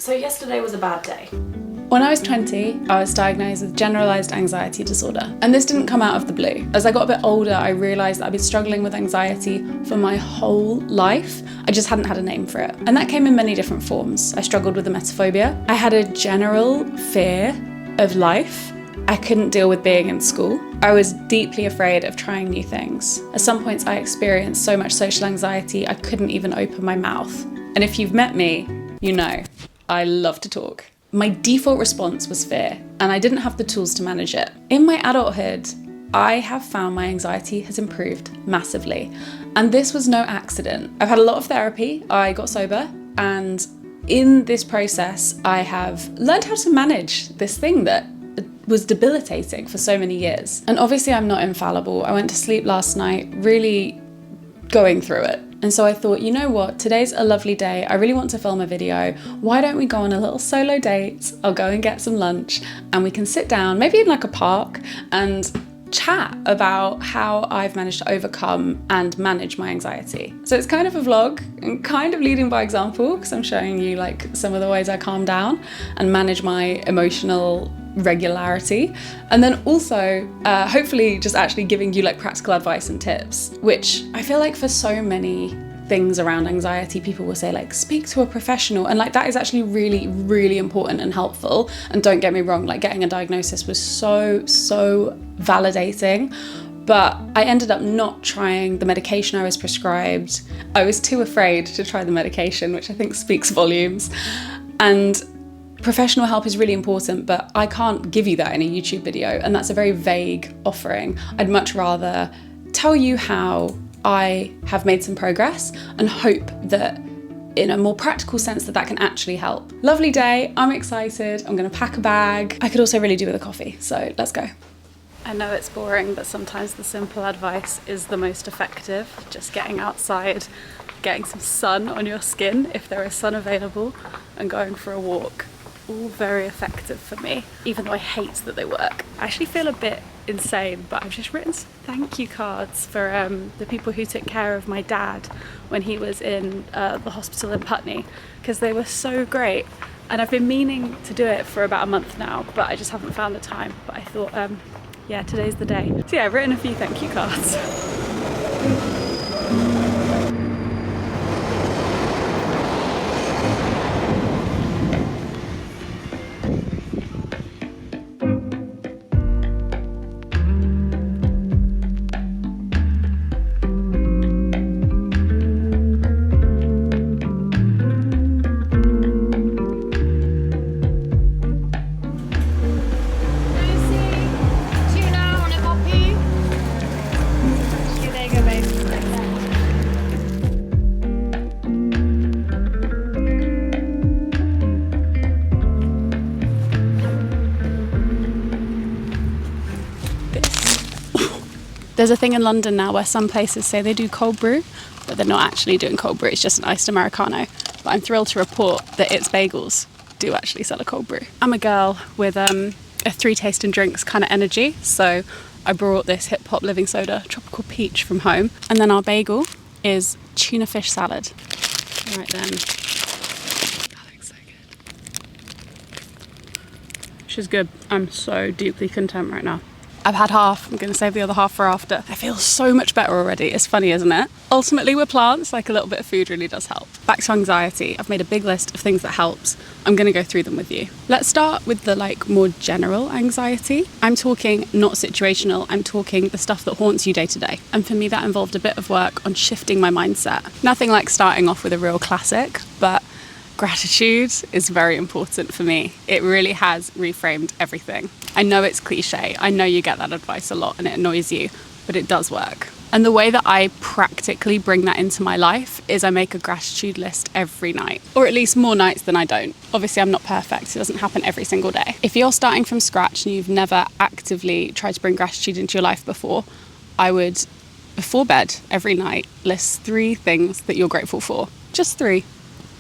So yesterday was a bad day. When I was 20, I was diagnosed with generalised anxiety disorder. And this didn't come out of the blue. As I got a bit older, I realised that I'd been struggling with anxiety for my whole life. I just hadn't had a name for it. And that came in many different forms. I struggled with emetophobia. I had a general fear of life. I couldn't deal with being in school. I was deeply afraid of trying new things. At some points, I experienced so much social anxiety, I couldn't even open my mouth. And if you've met me, you know, I love to talk. My default response was fear, and I didn't have the tools to manage it. In my adulthood, I have found my anxiety has improved massively, and this was no accident. I've had a lot of therapy, I got sober, and in this process, I have learned how to manage this thing that was debilitating for so many years. And obviously I'm not infallible. I went to sleep last night really going through it. And so I thought, you know what, today's a lovely day. I really want to film a video. Why don't we go on a little solo date? I'll go and get some lunch and we can sit down, maybe in like a park, and chat about how I've managed to overcome and manage my anxiety. So it's kind of a vlog and kind of leading by example, because I'm showing you like some of the ways I calm down and manage my emotional regularity, and then also hopefully just actually giving you like practical advice and tips, which I feel like for so many things around anxiety, people will say like speak to a professional, and like that is actually really, really important and helpful. And don't get me wrong, like getting a diagnosis was so validating, but I ended up not trying the medication I was prescribed. I was too afraid to try the medication, which I think speaks volumes. And professional help is really important, but I can't give you that in a YouTube video, and that's a very vague offering. I'd much rather tell you how I have made some progress and hope that in a more practical sense that can actually help. Lovely day, I'm excited, I'm gonna pack a bag. I could also really do with a coffee, so let's go. I know it's boring, but sometimes the simple advice is the most effective. Just getting outside, getting some sun on your skin if there is sun available, and going for a walk. All very effective for me, even though I hate that they work. I actually feel a bit insane, but I've just written some thank you cards for the people who took care of my dad when he was in the hospital in Putney, because they were so great. And I've been meaning to do it for about a month now, but I just haven't found the time. But I thought, yeah, today's the day. So yeah, I've written a few thank you cards. There's a thing in London now where some places say they do cold brew, but they're not actually doing cold brew, it's just an iced Americano. But I'm thrilled to report that It's Bagels do actually sell a cold brew. I'm a girl with a 3 taste and drinks kind of energy, so I brought this hip hop living soda, tropical peach, from home. And then our bagel is tuna fish salad. Right then. That looks so good. She's good. I'm so deeply content right now. I've had half, I'm going to save the other half for after. I feel so much better already. It's funny, isn't it? Ultimately, with plants, like a little bit of food really does help. Back to anxiety. I've made a big list of things that helps. I'm going to go through them with you. Let's start with the like more general anxiety. I'm talking not situational, I'm talking the stuff that haunts you day to day. And for me, that involved a bit of work on shifting my mindset. Nothing like starting off with a real classic, but gratitude is very important for me. It really has reframed everything. I know it's cliche, I know you get that advice a lot and it annoys you, but it does work. And the way that I practically bring that into my life is I make a gratitude list every night, or at least more nights than I don't. Obviously I'm not perfect, it doesn't happen every single day. If you're starting from scratch and you've never actively tried to bring gratitude into your life before, I would, before bed every night, list 3 things that you're grateful for. Just 3.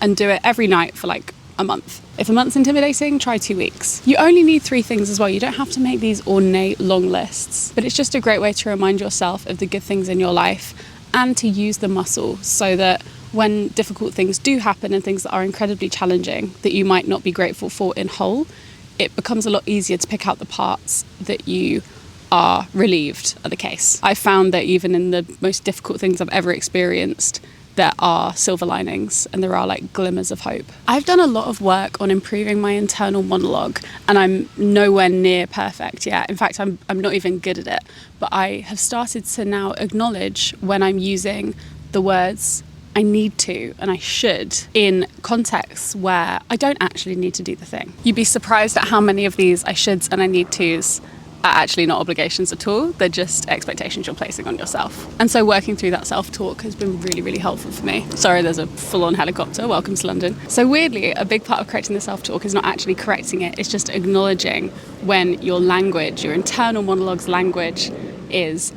And do it every night for like a month. If a month's intimidating, try 2 weeks. You only need 3 things as well. You don't have to make these ornate long lists, but it's just a great way to remind yourself of the good things in your life and to use the muscle so that when difficult things do happen and things that are incredibly challenging that you might not be grateful for in whole, it becomes a lot easier to pick out the parts that you are relieved are the case. I found that even in the most difficult things I've ever experienced, there are silver linings and there are like glimmers of hope. I've done a lot of work on improving my internal monologue, and I'm nowhere near perfect yet. In fact, I'm not even good at it. But I have started to now acknowledge when I'm using the words I need to and I should in contexts where I don't actually need to do the thing. You'd be surprised at how many of these I shoulds and I need tos are actually not obligations at all. They're just expectations you're placing on yourself. And so working through that self-talk has been really, really helpful for me. Sorry, there's a full-on helicopter. Welcome to London. So weirdly, a big part of correcting the self-talk is not actually correcting it. It's just acknowledging when your language, your internal monologue's language, is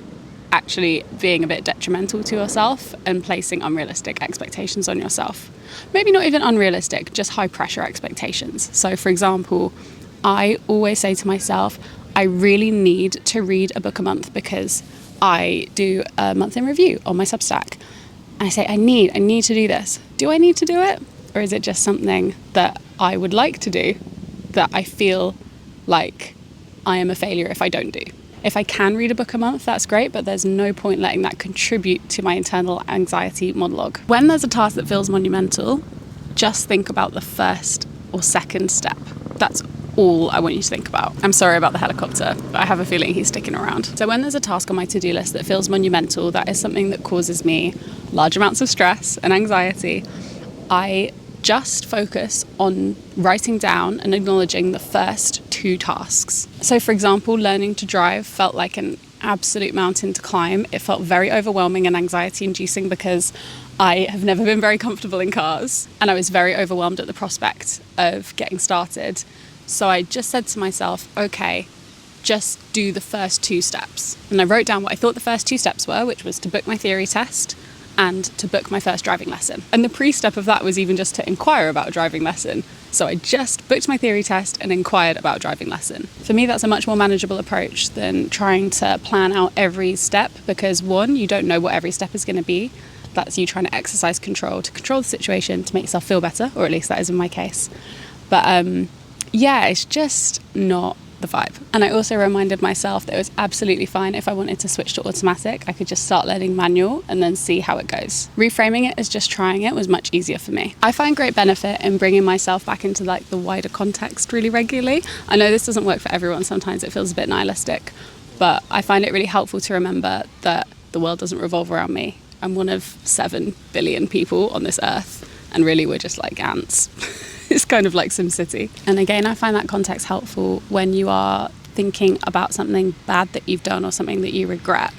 actually being a bit detrimental to yourself and placing unrealistic expectations on yourself. Maybe not even unrealistic, just high pressure expectations. So for example, I always say to myself, I really need to read a book a month because I do a month in review on my Substack. And I say, I need to do this. Do I need to do it? Or is it just something that I would like to do that I feel like I am a failure if I don't do? If I can read a book a month, that's great, but there's no point letting that contribute to my internal anxiety monologue. When there's a task that feels monumental, just think about the first or second step. That's all I want you to think about. I'm sorry about the helicopter, but I have a feeling he's sticking around. So when there's a task on my to-do list that feels monumental, that is something that causes me large amounts of stress and anxiety, I just focus on writing down and acknowledging the first 2 tasks. So for example, learning to drive felt like an absolute mountain to climb. It felt very overwhelming and anxiety inducing because I have never been very comfortable in cars, and I was very overwhelmed at the prospect of getting started. So I just said to myself, okay, just do the first 2 steps. And I wrote down what I thought the first 2 steps were, which was to book my theory test and to book my first driving lesson. And the pre-step of that was even just to inquire about a driving lesson. So I just booked my theory test and inquired about a driving lesson. For me, that's a much more manageable approach than trying to plan out every step, because 1, you don't know what every step is going to be. That's you trying to exercise control, to control the situation, to make yourself feel better, or at least that is in my case. But yeah, it's just not the vibe. And I also reminded myself that it was absolutely fine if I wanted to switch to automatic. I could just start learning manual and then see how it goes. Reframing it as just trying it was much easier for me. I find great benefit in bringing myself back into like the wider context really regularly. I know this doesn't work for everyone. Sometimes it feels a bit nihilistic, but I find it really helpful to remember that the world doesn't revolve around me. I'm one of 7 billion people on this earth, and really we're just like ants. It's kind of like SimCity. And again, I find that context helpful when you are thinking about something bad that you've done or something that you regret.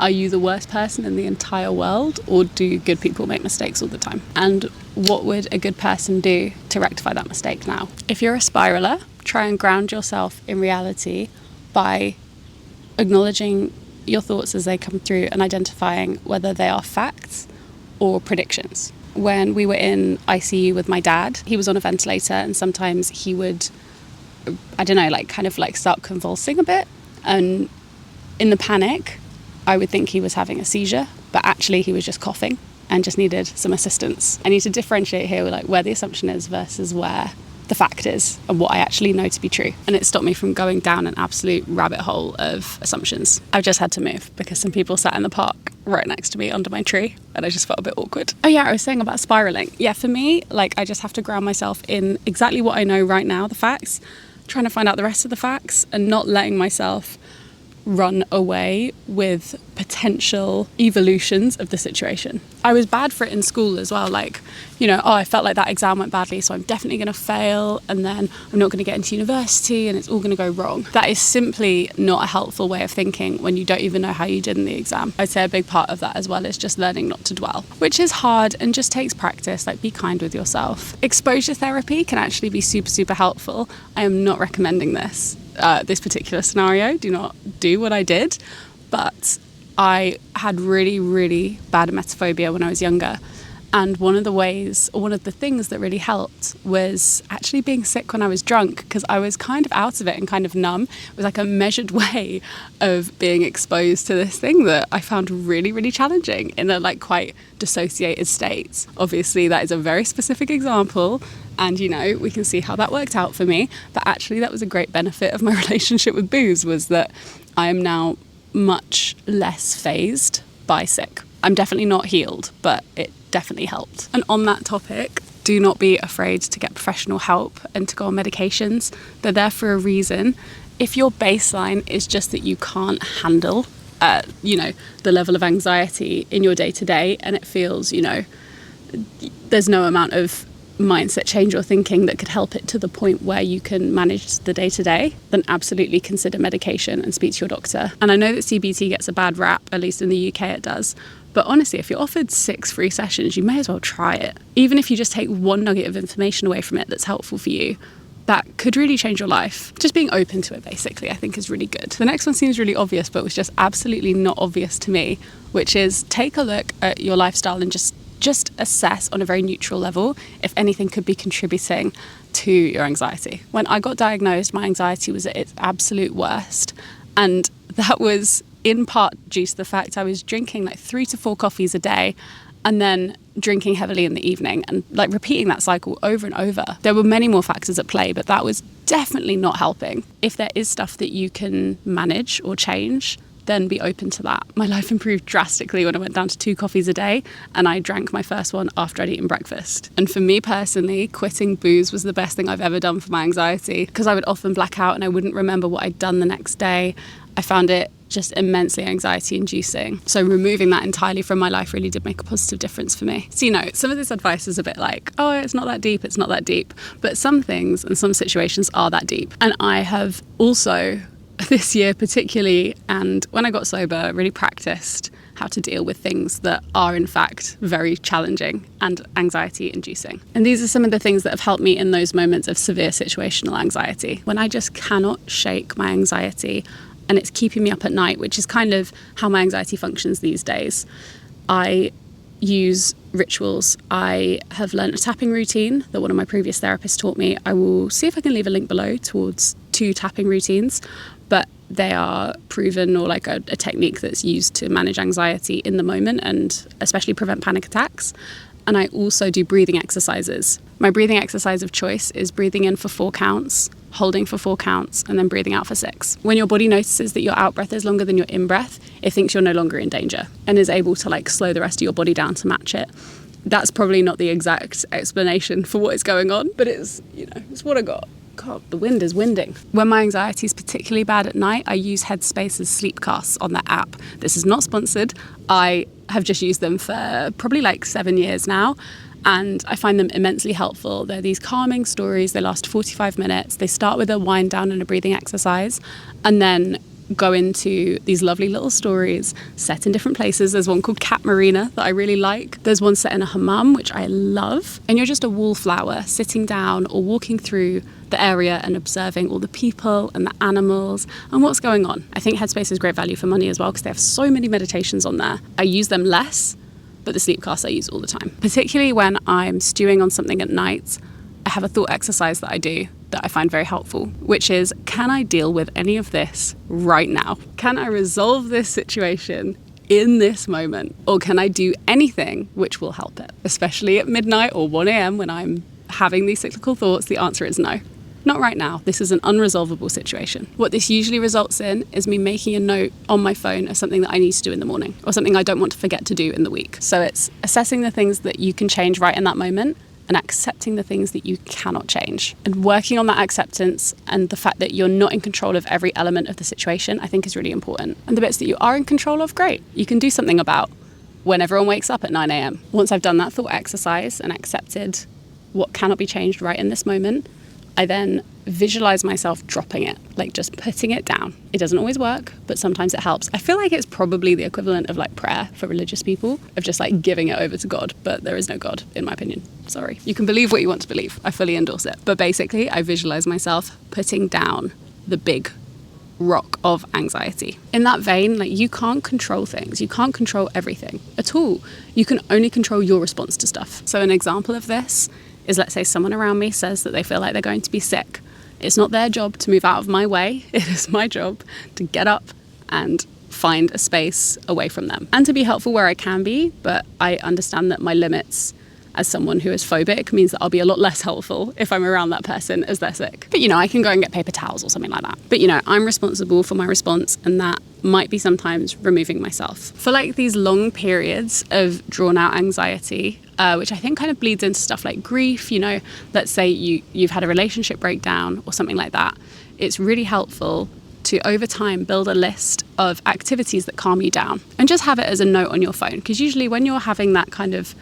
Are you the worst person in the entire world, or do good people make mistakes all the time? And what would a good person do to rectify that mistake now? If you're a spiraler, try and ground yourself in reality by acknowledging your thoughts as they come through and identifying whether they are facts or predictions. When we were in ICU with my dad, he was on a ventilator, and sometimes he would, I don't know, like kind of like start convulsing a bit. And in the panic, I would think he was having a seizure, but actually he was just coughing and just needed some assistance. I need to differentiate here with like where the assumption is versus where the fact is and what I actually know to be true. And it stopped me from going down an absolute rabbit hole of assumptions. I've just had to move because some people sat in the park right next to me under my tree and I just felt a bit awkward. Oh yeah, I was saying about spiraling. Yeah, for me, like I just have to ground myself in exactly what I know right now, the facts, trying to find out the rest of the facts and not letting myself run away with potential evolutions of the situation. I was bad for it in school as well, like, you know, I felt like that exam went badly, so I'm definitely going to fail, and then I'm not going to get into university and it's all going to go wrong. That is simply not a helpful way of thinking when you don't even know how you did in the exam. I'd say a big part of that as well is just learning not to dwell, which is hard and just takes practice. Like, be kind with yourself. Exposure therapy can actually be super, super helpful. I am not recommending this particular scenario. Do not do what I did, but I had really, really bad emetophobia when I was younger, And one of the things that really helped was actually being sick when I was drunk, because I was kind of out of it and kind of numb. It was like a measured way of being exposed to this thing that I found really, really challenging in a like quite dissociated state. Obviously, that is a very specific example. And, you know, we can see how that worked out for me. But actually, that was a great benefit of my relationship with booze, was that I am now much less fazed by sick. I'm definitely not healed, but it definitely helped. And on that topic, do not be afraid to get professional help and to go on medications. They're there for a reason. If your baseline is just that you can't handle, the level of anxiety in your day-to-day, and it feels, there's no amount of mindset change or thinking that could help it to the point where you can manage the day-to-day, then absolutely consider medication and speak to your doctor. And I know that CBT gets a bad rap, at least in the UK it does. But honestly, if you're offered 6 free sessions, you may as well try it. Even if you just take one nugget of information away from it that's helpful for you, that could really change your life. Just being open to it, basically, I think is really good. The next one seems really obvious, but was just absolutely not obvious to me, which is take a look at your lifestyle and just assess on a very neutral level if anything could be contributing to your anxiety. When I got diagnosed, my anxiety was at its absolute worst. And that was in part due to the fact I was drinking like 3 to 4 coffees a day and then drinking heavily in the evening and like repeating that cycle over and over. There were many more factors at play, but that was definitely not helping. If there is stuff that you can manage or change, then be open to that. My life improved drastically when I went down to 2 coffees a day, and I drank my first one after I'd eaten breakfast. And for me personally, quitting booze was the best thing I've ever done for my anxiety, because I would often black out and I wouldn't remember what I'd done the next day. I found it just immensely anxiety inducing. So removing that entirely from my life really did make a positive difference for me. So, some of this advice is a bit like, oh, it's not that deep, it's not that deep. But some things and some situations are that deep. And I have also, this year particularly, and when I got sober, really practiced how to deal with things that are in fact very challenging and anxiety inducing. And these are some of the things that have helped me in those moments of severe situational anxiety, when I just cannot shake my anxiety and it's keeping me up at night, which is kind of how my anxiety functions these days. I use rituals. I have learned a tapping routine that one of my previous therapists taught me. I will see if I can leave a link below towards 2 tapping routines, but they are proven, or like a technique that's used to manage anxiety in the moment and especially prevent panic attacks. And I also do breathing exercises. My breathing exercise of choice is breathing in for 4 counts, holding for 4 counts, and then breathing out for 6. When your body notices that your out breath is longer than your in breath, it thinks you're no longer in danger and is able to like slow the rest of your body down to match it. That's probably not the exact explanation for what is going on, but it's what I got. God, the wind is winding. When my anxiety is particularly bad at night, I use Headspace's sleep casts on their app. This is not sponsored. I have just used them for probably like 7 years now, and I find them immensely helpful. They're these calming stories. They last 45 minutes. They start with a wind down and a breathing exercise, and then go into these lovely little stories set in different places. There's one called Cat Marina that I really like. There's one set in a hammam, which I love. And you're just a wallflower sitting down or walking through the area and observing all the people and the animals and what's going on. I think Headspace is great value for money as well, because they have so many meditations on there. I use them less, but the sleep casts I use all the time. Particularly when I'm stewing on something at night, I have a thought exercise that I do that I find very helpful, which is, can I deal with any of this right now? Can I resolve this situation in this moment? Or can I do anything which will help it? Especially at midnight or 1 a.m. when I'm having these cyclical thoughts, the answer is no. Not right now. This is an unresolvable situation. What this usually results in is me making a note on my phone of something that I need to do in the morning, or something I don't want to forget to do in the week. So it's assessing the things that you can change right in that moment and accepting the things that you cannot change. And working on that acceptance and the fact that you're not in control of every element of the situation, I think is really important. And the bits that you are in control of, great. You can do something about when everyone wakes up at 9 a.m. Once I've done that thought exercise and accepted what cannot be changed right in this moment, I then visualize myself dropping it, like just putting it down. It doesn't always work, but sometimes it helps. I feel like it's probably the equivalent of like prayer for religious people, of just like giving it over to God, but there is no God, in my opinion. Sorry. You can believe what you want to believe. I fully endorse it. But basically, I visualize myself putting down the big rock of anxiety. In that vein, like, you can't control things. You can't control everything at all. You can only control your response to stuff. So an example of this is, let's say someone around me says that they feel like they're going to be sick. It's not their job to move out of my way. It is my job to get up and find a space away from them and to be helpful where I can be. But I understand that my limits as someone who is phobic means that I'll be a lot less helpful if I'm around that person as they're sick. But, I can go and get paper towels or something like that. But, I'm responsible for my response, and that might be sometimes removing myself. For like these long periods of drawn out anxiety, which I think kind of bleeds into stuff like grief, let's say you've had a relationship breakdown or something like that. It's really helpful to, over time, build a list of activities that calm you down and just have it as a note on your phone. Because usually when you're having that kind of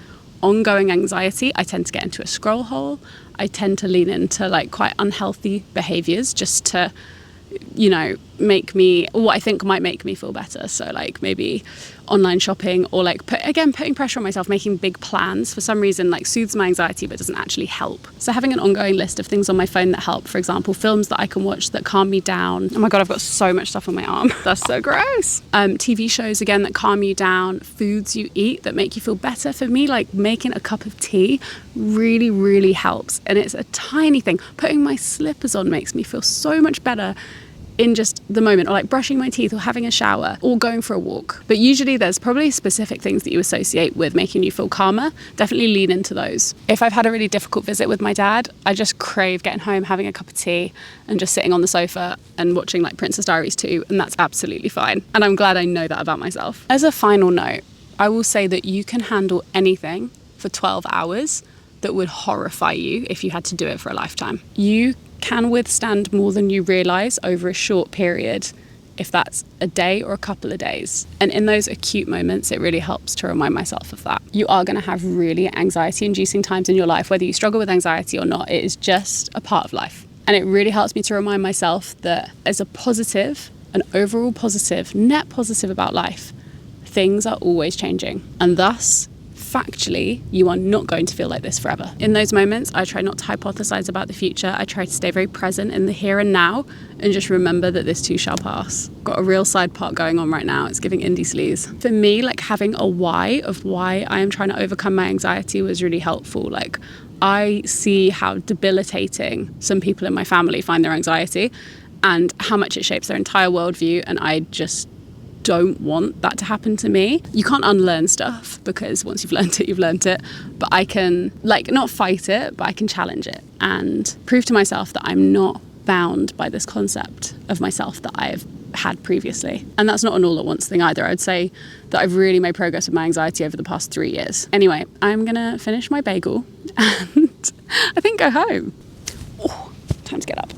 ongoing anxiety, I tend to get into a scroll hole. I tend to lean into like quite unhealthy behaviors just to, make me, what I think might make me feel better. So like maybe online shopping, or like putting pressure on myself, making big plans for some reason, like soothes my anxiety but doesn't actually help. So having an ongoing list of things on my phone that help, for example, films that I can watch that calm me down. Oh my God, I've got so much stuff on my arm. That's so gross. TV shows, again, that calm you down, foods you eat that make you feel better. For me, like making a cup of tea really, really helps. And it's a tiny thing. Putting my slippers on makes me feel so much better in just the moment, or like brushing my teeth or having a shower or going for a walk. But usually there's probably specific things that you associate with making you feel calmer. Definitely lean into those. If I've had a really difficult visit with my dad, I just crave getting home, having a cup of tea and just sitting on the sofa and watching like Princess Diaries 2, and that's absolutely fine. And I'm glad I know that about myself. As a final note, I will say that you can handle anything for 12 hours that would horrify you if you had to do it for a lifetime. You can withstand more than you realise over a short period, if that's a day or a couple of days. And in those acute moments, it really helps to remind myself of that. You are going to have really anxiety-inducing times in your life, whether you struggle with anxiety or not. It is just a part of life. And it really helps me to remind myself that as a positive, an overall positive, net positive about life, things are always changing. And thus, factually, you are not going to feel like this forever. In those moments, I try not to hypothesize about the future. I try to stay very present in the here and now and just remember that this too shall pass. Got a real side part going on right now. It's giving indie sleaze. For me, like having a why of why I am trying to overcome my anxiety was really helpful. Like I see how debilitating some people in my family find their anxiety and how much it shapes their entire worldview, and I just don't want that to happen to me. You can't unlearn stuff because once you've learned it, you've learned it. But I can not fight it, but I can challenge it and prove to myself that I'm not bound by this concept of myself that I've had previously. And that's not an all at once thing either. I'd say that I've really made progress with my anxiety over the past 3 years. Anyway, I'm gonna finish my bagel and I think go home. Oh, time to get up.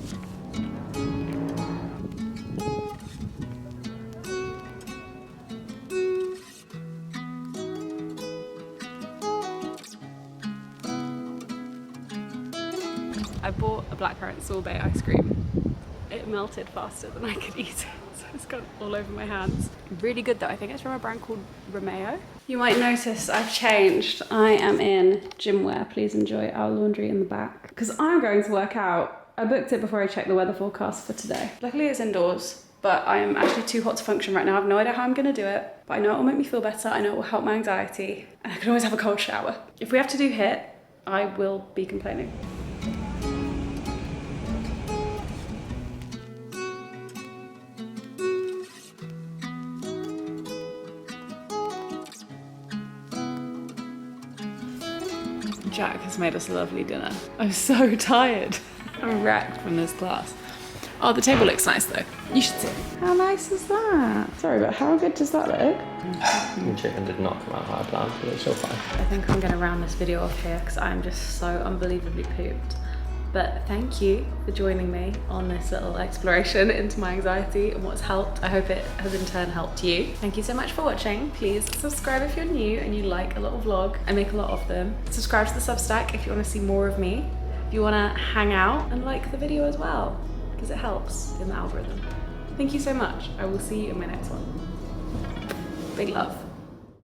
I bought a blackcurrant sorbet ice cream. It melted faster than I could eat it, so it's gone all over my hands. Really good though. I think it's from a brand called Romeo. You might notice I've changed. I am in gym wear. Please enjoy our laundry in the back. Because I'm going to work out. I booked it before I checked the weather forecast for today. Luckily it's indoors, but I'm actually too hot to function right now. I have no idea how I'm gonna do it, but I know it will make me feel better. I know it will help my anxiety, and I can always have a cold shower. If we have to do HIIT, I will be complaining. Jack has made us a lovely dinner. I'm so tired. I'm wrecked from this class. Oh, the table looks nice though. You should see. How nice is that? Sorry, but how good does that look? The chicken did not come out how I planned, but it's all fine. I think I'm gonna round this video off here because I'm just so unbelievably pooped. But thank you for joining me on this little exploration into my anxiety and what's helped. I hope it has in turn helped you. Thank you so much for watching. Please subscribe if you're new and you like a little vlog. I make a lot of them. Subscribe to the Substack if you want to see more of me. If you want to hang out and like the video as well, because it helps in the algorithm. Thank you so much. I will see you in my next one. Big love.